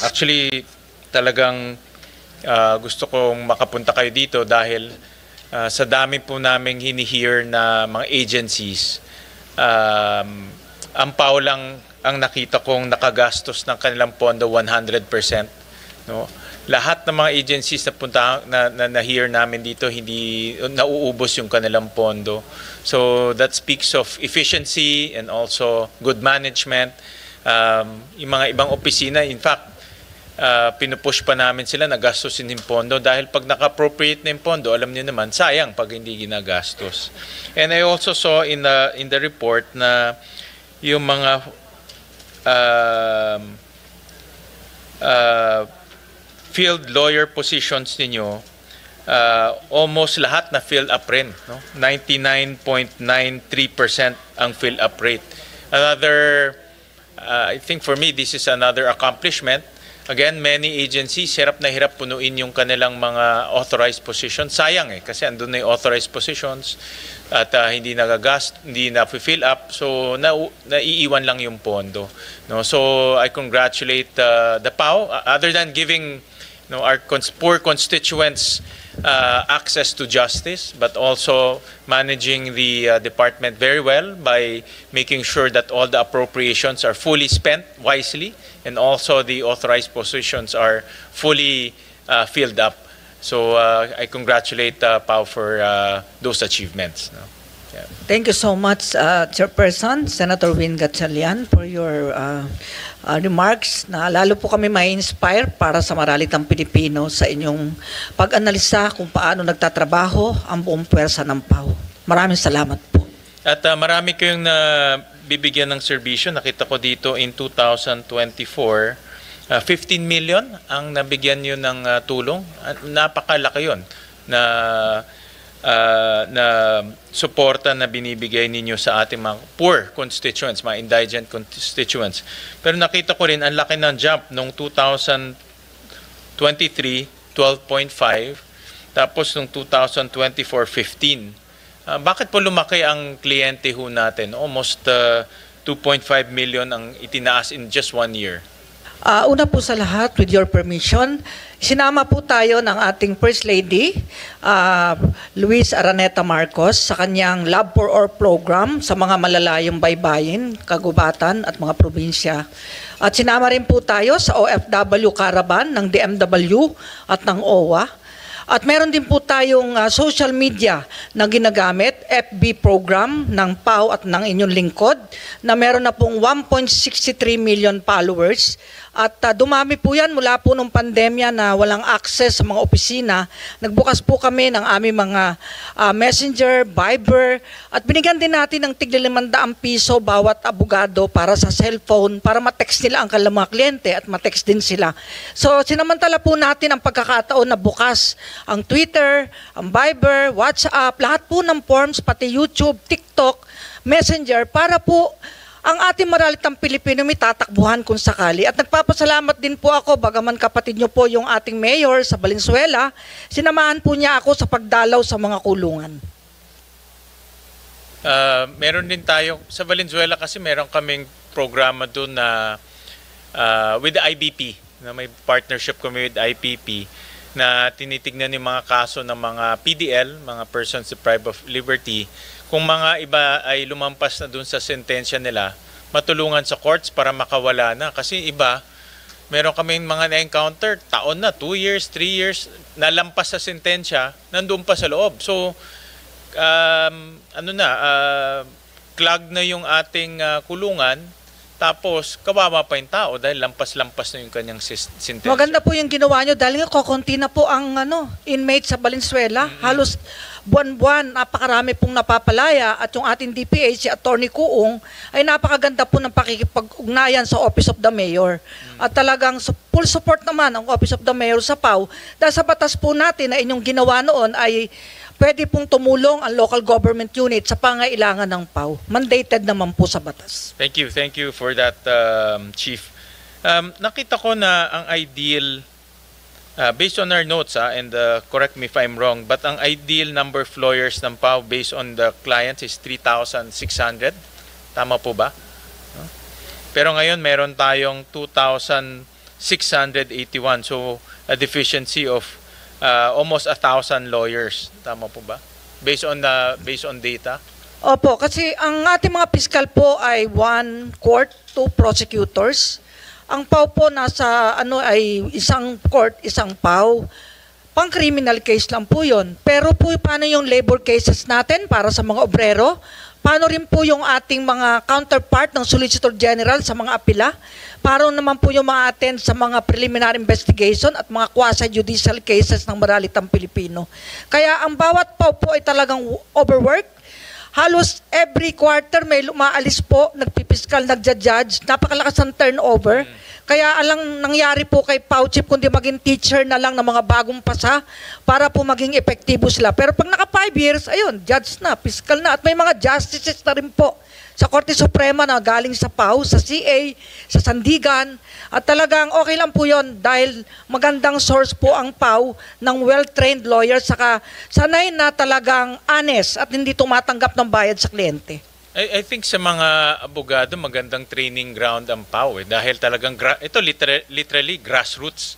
Actually, talagang gusto kong makapunta kayo dito dahil sa dami po naming hini-hear na mga agencies, ang PAO lang ang nakita kong nakagastos ng kanilang pondo 100%. No? Lahat ng mga agencies na hear namin dito, hindi nauubos yung kanilang pondo. So that speaks of efficiency and also good management. Yung mga ibang opisina, in fact, pinupush pa namin sila na gastusin yung pondo dahil pag naka-appropriate na yung pondo, alam niyo naman, sayang pag hindi ginagastos. And I also saw in the report na yung mga field lawyer positions ninyo, almost lahat na fill up rin. No? 99.93% ang fill up rate. Another, I think for me, this is another accomplishment. Again, many agencies, hirap na hirap punuin yung kanilang mga authorized positions. Sayang kasi andun na yung authorized positions at hindi na-fill up. So, naiiwan lang yung pondo. No? So, I congratulate the PAO. Other than giving our poor constituents access to justice, but also managing the department very well by making sure that all the appropriations are fully spent wisely and also the authorized positions are fully filled up. So I congratulate PAO for those achievements. No? Yeah. Thank you so much, Chairperson, Senator Win Gatchalian, for your remarks na lalo po kami ma-inspire para sa maralitang Pilipino sa inyong pag-analisa kung paano nagtatrabaho ang buong pwersa ng PAO. Maraming salamat po. At marami kayong bibigyan ng serbisyo. Nakita ko dito in 2024, 15 million ang nabigyan nyo ng tulong. Napakalaki yun na suporta na binibigay ninyo sa ating mga poor constituents, mga indigent constituents. Pero nakita ko rin, ang laki ng jump noong 2023, 12.5, tapos noong 2024, 15. Bakit po lumaki ang kliyente ho natin? Almost 2.5 million ang itinaas in just 1 year. Una po sa lahat, with your permission, sinama po tayo ng ating First Lady, Luis Araneta Marcos, sa kanyang Love for All program sa mga malalayong baybayin, kagubatan at mga probinsya. At sinama rin po tayo sa OFW Caravan ng DMW at ng OWA. At meron din po tayong social media na ginagamit, FB program ng PAO at ng inyong lingkod, na meron na pong 1.63 million followers. At dumami po yan mula po nung pandemya na walang access sa mga opisina. Nagbukas po kami ng aming mga Messenger, Viber, at binigyan din natin ng tig-500 bawat abogado para sa cellphone, para matext nila ang kanilang mga kliyente at matext din sila. So sinamantala po natin ang pagkakataon na bukas ang Twitter, ang Viber, WhatsApp, lahat po ng forms, pati YouTube, TikTok, Messenger, para po ang ating maralitang Pilipino may tatakbuhan kung sakali. At nagpapasalamat din po ako, bagaman kapatid nyo po yung ating mayor sa Valenzuela, sinamahan po niya ako sa pagdalaw sa mga kulungan. Meron din tayo, sa Valenzuela kasi meron kaming programa doon na with the IBP, na may partnership kami with IPP, na tinitignan yung mga kaso ng mga PDL, mga persons deprived of liberty. Kung mga iba ay lumampas na dun sa sentensya nila, matulungan sa courts para makawala na. Kasi iba, meron kaming mga na-encounter, taon na, 2 years, 3 years, nalampas sa sentensya, nandun pa sa loob. So, clog na yung ating kulungan, tapos kawawa pa yung tao dahil lampas-lampas na yung kanyang sentensya. Maganda po yung ginawa nyo dahil nga kokonti na po ang inmate sa Valenzuela. Halos buwan-buwan, napakarami pong napapalaya at yung ating DPH, si Attorney Kuong, ay napakaganda po ng pakikipag-ugnayan sa Office of the Mayor. At talagang full support naman ang Office of the Mayor sa PAO dahil sa batas po natin na inyong ginawa noon ay pwede pong tumulong ang local government unit sa pangailangan ng PAO. Mandated naman po sa batas. Thank you for that, Chief. Nakita ko na ang ideal, based on our notes, and correct me if I'm wrong, but ang ideal number of lawyers ng PAO based on the clients is 3,600. Tama po ba? Pero ngayon meron tayong 2,000 681. So, a deficiency of almost 1,000 lawyers. Tama po ba? Based on data? Opo, kasi ang ating mga piskal po ay 1 court, 2 prosecutors. Ang PAW po nasa ay isang court, isang PAW. Pang criminal case lang po 'yon. Pero po paano yung labor cases natin para sa mga obrero? Paano rin po yung ating mga counterpart ng Solicitor General sa mga apila? Paano naman po yung mga attend sa mga preliminary investigation at mga quasi-judicial cases ng maralitang Pilipino? Kaya ang bawat PAW po ay talagang overwork. Halos every quarter may lumaalis po, nagpipiskal, nagja-judge, napakalakas ng turnover. Kaya alang nangyari po kay PAW Chief kundi maging teacher na lang ng mga bagong pasa para po maging epektibo sila. Pero pag naka 5 years, ayun, judge na, piskal na. At may mga justices na rin po sa Korte Suprema na galing sa PAW, sa CA, sa Sandigan. At talagang okay lang po yon dahil magandang source po ang PAW ng well-trained lawyers saka sanay na talagang honest at hindi tumatanggap ng bayad sa kliyente. I think sa mga abogado, magandang training ground ang PAW dahil talagang ito literally grassroots,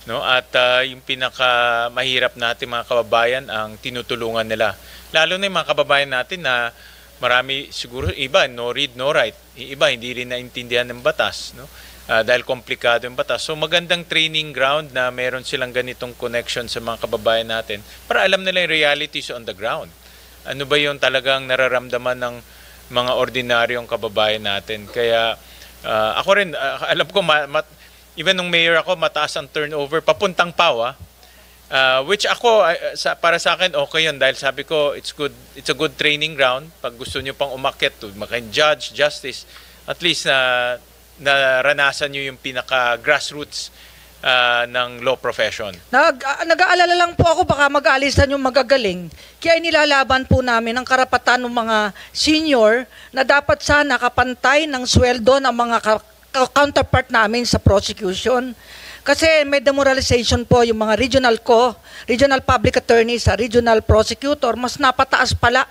no? At yung pinaka mahirap natin mga kababayan ang tinutulungan nila. Lalo na yung mga kababayan natin na marami siguro iba no read no write, iba hindi rin naintindihan ng batas, no? Dahil komplikado yung batas. So magandang training ground na meron silang ganitong connection sa mga kababayan natin para alam nila yung realities on the ground. Ano ba yung talagang nararamdaman ng mga ordinaryong kababayan natin. Kaya ako rin, alam ko, even nung mayor ako, mataas ang turnover, papuntang PAW, which ako, para sa akin, okay yun. Dahil sabi ko, it's a good training ground. Pag gusto nyo pang umakyat to, maging judge, justice, at least naranasan nyo yung pinaka-grassroots ng law profession. Nag-aalala lang po ako baka mag-aalisan yung magagaling. Kaya nilalaban po namin ang karapatan ng mga senior na dapat sana kapantay ng sweldo ng mga counterpart namin sa prosecution. Kasi may demoralization po yung mga regional public attorney sa regional prosecutor, mas napataas pala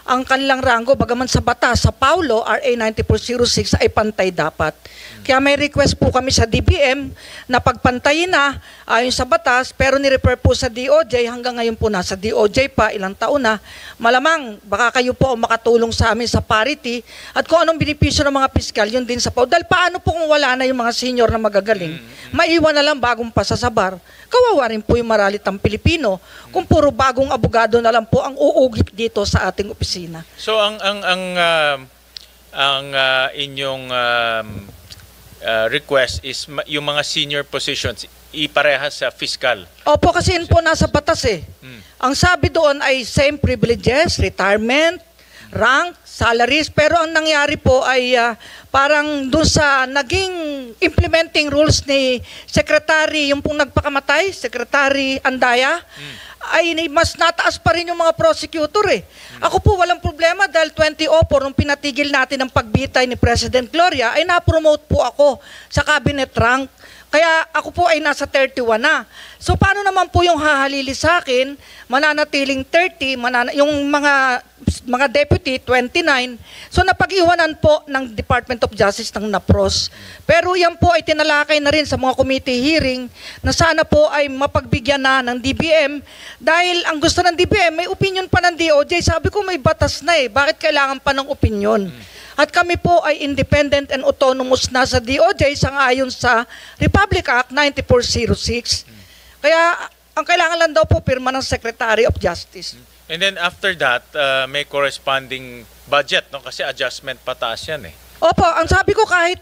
ang kanilang rango bagaman sa batas, sa Paulo, RA 9406 ay pantay dapat. Kaya may request po kami sa DBM na pagpantayin na ayon sa batas pero ni-refer po sa DOJ hanggang ngayon po nasa DOJ pa ilang taon na. Malamang baka kayo po ang makatulong sa amin sa parity at kung anong benepisyo ng mga piskal yun din sa PAW. Dahil paano po kung wala na yung mga senior na magagaling? Maiwan na lang bagong pasasabar. Kawawa rin po yung maralitang Pilipino kung puro bagong abogado na lang po ang uugip dito sa ating opisina. So ang inyong request is yung mga senior positions iparehas sa fiscal. Opo, kasi yun po nasa batas eh. Ang sabi doon ay same privileges, retirement, rank, salaries, pero ang nangyari po ay parang doon sa naging implementing rules ni Secretary, yung pong nagpakamatay, Secretary Andaya, ay mas nataas pa rin yung mga prosecutor eh. Ako po walang problema dahil 2004 nung pinatigil natin ang pagbitay ni President Gloria ay na-promote po ako sa cabinet rank. Kaya ako po ay nasa 31 na. So paano naman po yung hahalili sa akin, mananatiling 30, yung mga deputy 29. So napag-iwanan po ng Department of Justice ng NAPROS. Pero yan po ay tinalakay na rin sa mga committee hearing na sana po ay mapagbigyan na ng DBM dahil ang gusto ng DBM may opinion pa ng DOJ. Sabi ko may batas na eh. Bakit kailangan pa ng opinion? At kami po ay independent and autonomous na sa DOJ sangayon sa Republic Act 9406. Kaya ang kailangan lang daw po pirma ng Secretary of Justice. And then after that, may corresponding budget, no? Kasi adjustment pataas yan eh. Opo, ang sabi ko kahit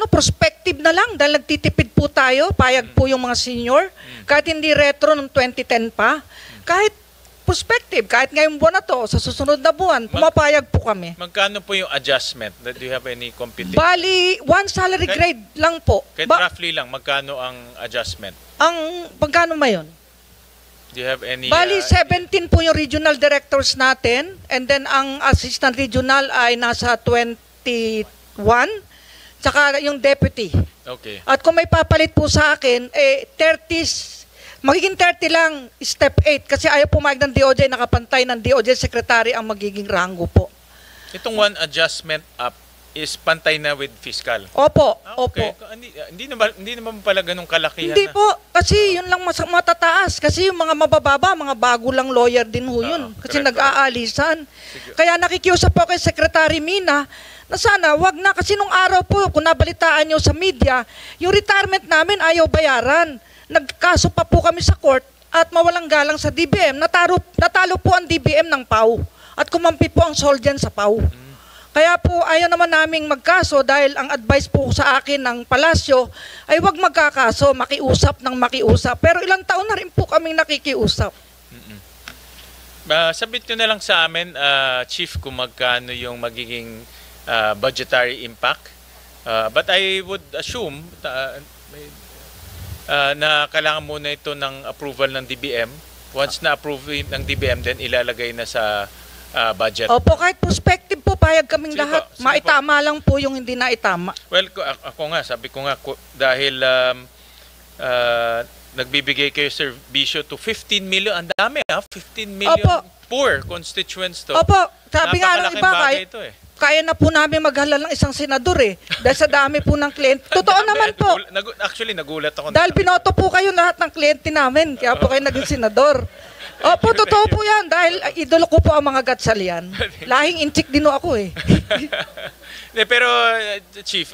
prospective na lang dahil nagtitipid po tayo, payag po yung mga senior, kahit hindi retro ng 2010 pa, kahit prospective, kahit ngayong buwan na to, sa susunod na buwan, pumapayag po kami. Magkano po yung adjustment? Do you have any computation? Bali, one salary grade lang po. Kahit roughly lang, magkano ang adjustment? Pagkano ba yun? Do you have any... Bali, 17 po yung regional directors natin, and then ang assistant regional ay nasa 21, tsaka yung deputy. Okay. At kung may papalit po sa akin, 30, magiging 30 lang, step 8, kasi ayaw pumayag ng DOJ, nakapantay ng DOJ secretary ang magiging rango po. Itong one adjustment up is pantay na with fiscal. Opo, Okay. opo. Hindi naman pala ganun kalakihan Hindi na. po, kasi yun lang matataas. Kasi yung mga mabababa, mga bago lang lawyer din ho yun. Kasi correct. nag-aalisan. Kaya nakikiusap po kay Secretary Mina na sana wag na. Kasi nung araw po, kung nabalitaan nyo sa media, yung retirement namin ayaw bayaran. Nagkaso pa po kami sa court at mawalang galang sa DBM. Natalo po ang DBM ng PAW. At kumampi po ang Soldian sa PAW. Kaya po ayaw naman naming magkaso dahil ang advice po sa akin ng palasyo ay wag magkakaso, makiusap ng makiusap. Pero ilang taon na rin po kaming nakikiusap. Sabit nyo na lang sa amin, Chief, kung magkano yung magiging budgetary impact. But I would assume na kailangan muna ito ng approval ng DBM. Once na-approve ng DBM, then ilalagay na sa budget. Opo, kahit prospective po, payag kaming Sige lahat. po, sige Maitama lang po yung hindi naitama. Well, sabi ko nga, dahil nagbibigay kayo serbisyo to 15 million, ang dami 15 million Opo. poor constituents to. Opo, sabi nga ng Napakalaking iba, bagay ito kaya na po namin maghalal ng isang senador dahil sa dami po ng kliyente. Totoo naman po. Actually, nagulat ako. Dahil binoto po kayo lahat ng kliyente namin, kaya po kayo naging senador. Opo, totoo po yan. Dahil idolo ko po ang mga gatsalian. Lahing inchik din ako Pero, Chief,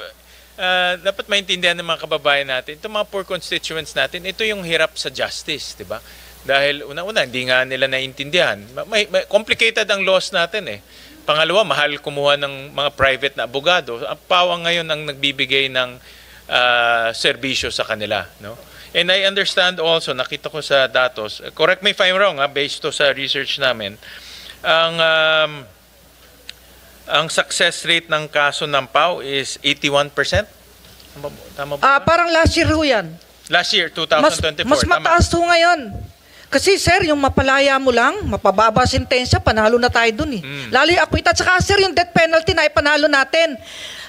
dapat maintindihan ng mga kababayan natin, itong mga poor constituents natin, ito yung hirap sa justice, di ba? Dahil una-una, hindi nga nila naiintindihan. May complicated ang laws natin Pangalawa, mahal kumuha ng mga private na abogado. Ang PAW ngayon ang nagbibigay ng serbisyo sa kanila, no? And I understand also, nakita ko sa datos, correct me if I'm wrong, based to sa research namin, ang success rate ng kaso ng PAW is 81%. Tama ba? Parang last year ho yan. Last year, 2024. Mas mataas ho ngayon. Kasi sir, yung mapalaya mo lang, mapababa sentensya, panalo na tayo dun Lalo yung acquittal. Saka sir, yung death penalty na ipanalo natin.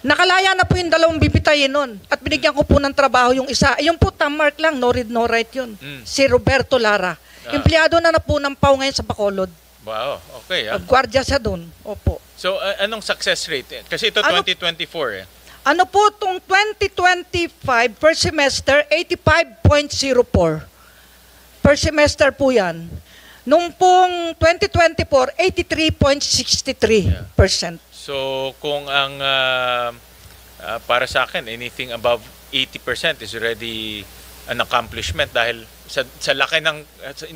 Nakalaya na po yung 2 bibitayin nun. At binigyan ko po ng trabaho yung isa. Yung po, tamark lang, no read, no write yun. Si Roberto Lara. Empleyado na po ng PAW ngayon sa Bacolod. Wow, okay. Gwardiya siya dun. Opo. So, anong success rate? Kasi ito 2024 Ano po itong 2025 first semester, 85.04. Per semester po yan. Nung pong 2024, 83.63%. So, kung ang para sa akin, anything above 80% is already an accomplishment dahil sa laki ng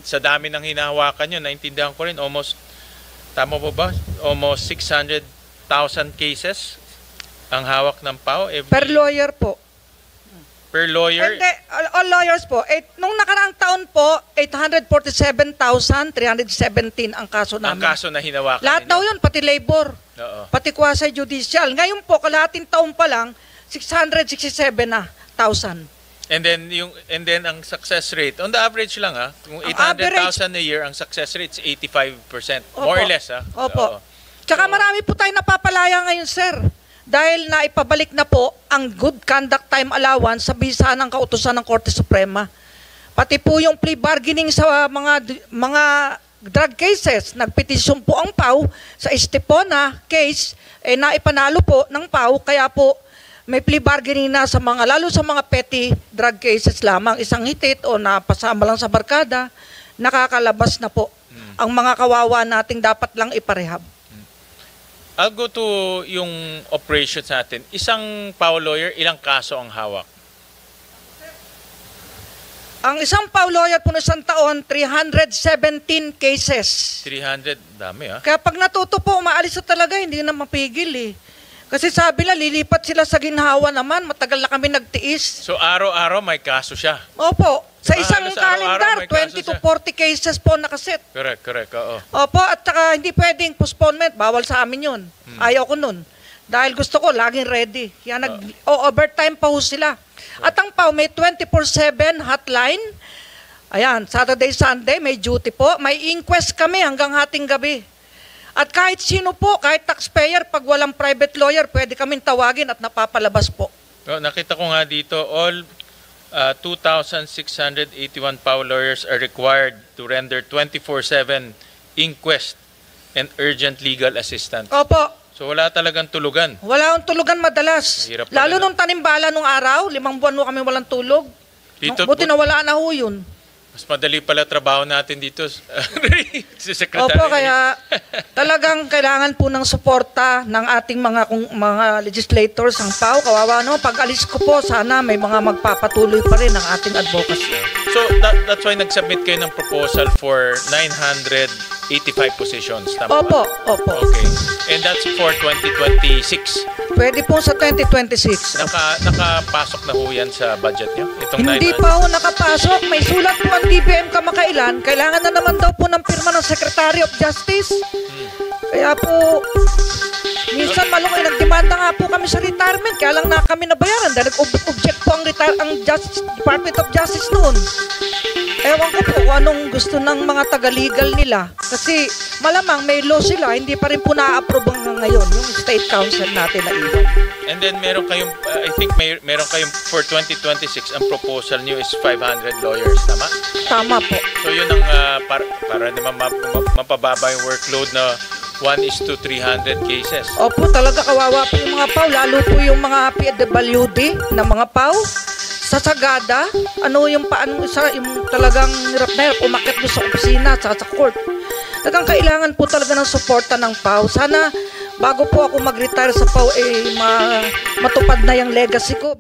sa dami ng hinahawakan nyo, naintindihan ko rin tama po ba? Almost 600,000 cases ang hawak ng PAW Per lawyer po. Per lawyer? Hindi, all lawyers po. Nung nakaraang taon po, 847,317 ang kaso Ang namin. kaso na hinawakan Lahat ninyo. daw yun, pati labor, Oo. pati quasi-judicial. Ngayon po, kalahating taon pa lang, 667,000. And then ang success rate, on the average lang kung Ang 800,000 a year, ang success rate is 85%. More or less Opo. Oo. Tsaka marami po tayo napapalaya ngayon, sir. Dahil naipabalik na po ang good conduct time allowance sa bisa ng kautusan ng Korte Suprema. Pati po yung plea bargaining sa mga drug cases. Nagpetisyon po ang PAW sa Estepona case, naipanalo po ng PAW, kaya po may plea bargaining na sa lalo sa mga petty drug cases lamang, isang hitit o napasama lang sa barkada, nakakalabas na po ang mga kawawa nating dapat lang iparehab. I'll go to yung operations natin. Isang PAW lawyer, ilang kaso ang hawak? Ang isang PAW lawyer po na isang taon, 317 cases. 300, dami Kaya pag natuto po, umaalis na talaga, hindi na mapigil Kasi sabi na, lilipat sila sa ginhawa naman, matagal na kami nagtiis. So araw-araw may kaso siya? Opo, sa isang halos araw-araw kalendar, may kaso 20 to 40 cases po nakaset. Correct, oo. Opo, at saka hindi pwedeng postponement, bawal sa amin yun. Ayaw ko nun. Dahil gusto ko, laging ready. Kaya overtime pa ho sila. At ang PAW may 24/7 hotline. Ayan, Saturday, Sunday, may duty po. May inquest kami hanggang hating gabi. At kahit sino po, kahit taxpayer, pag walang private lawyer, pwede kaming tawagin at napapalabas po. Nakita ko nga dito, all 2,681 PAW lawyers are required to render 24/7 inquest and urgent legal assistance. Opo. So wala talagang tulugan. Wala akong tulugan madalas. Hirap pala Lalo na. nung tanimbala nung araw, 5 buwan mo kami walang tulog. Dito, Buti na wala na ho yun. mas madali pala trabaho natin dito. Si Secretary. Opo, kaya talagang kailangan po ng suporta ng ating mga legislators ang PAO. Kawawa no, pag alis ko po, sana may mga magpapatuloy pa rin ang ating advocacy. So that's why nag-submit kayo ng proposal for 985 positions. Tama Opo, ba? opo. Okay. And that's for 2026. Pwede po sa 2026. Nakapasok na ho yan sa budget niyo? Itong Hindi 900? pa ho nakapasok. May sulat po ang DBM kamakailan. Kailangan na naman daw po ng pirma ng Secretary of Justice. Kaya po, minsan malungay, nagdemanda nga po kami sa retirement. Kaya lang na kami nabayaran dahil nag-object po ang Department of Justice noon. Ewan ko po kung anong gusto ng mga taga-legal nila. Kasi malamang may law sila, hindi pa rin po na-approve hanggang ngayon yung State Council natin na iwan. And then meron kayong, I think meron kayong for 2026, ang proposal niyo is 500 lawyers, tama? Tama po. So yun ang para naman mapababa yung workload na 1:300 cases. Opo, talaga kawawa po yung mga PAW, lalo po yung mga PWD na mga PAW. Sa Sagada, ano yung paano isa, yung talagang hirap na hirap, umakyat doon sa opisina, sa court. Talagang kailangan po talaga ng suporta ng PAW. Sana bago po ako mag-retire sa PAW, matupad na yung legacy ko.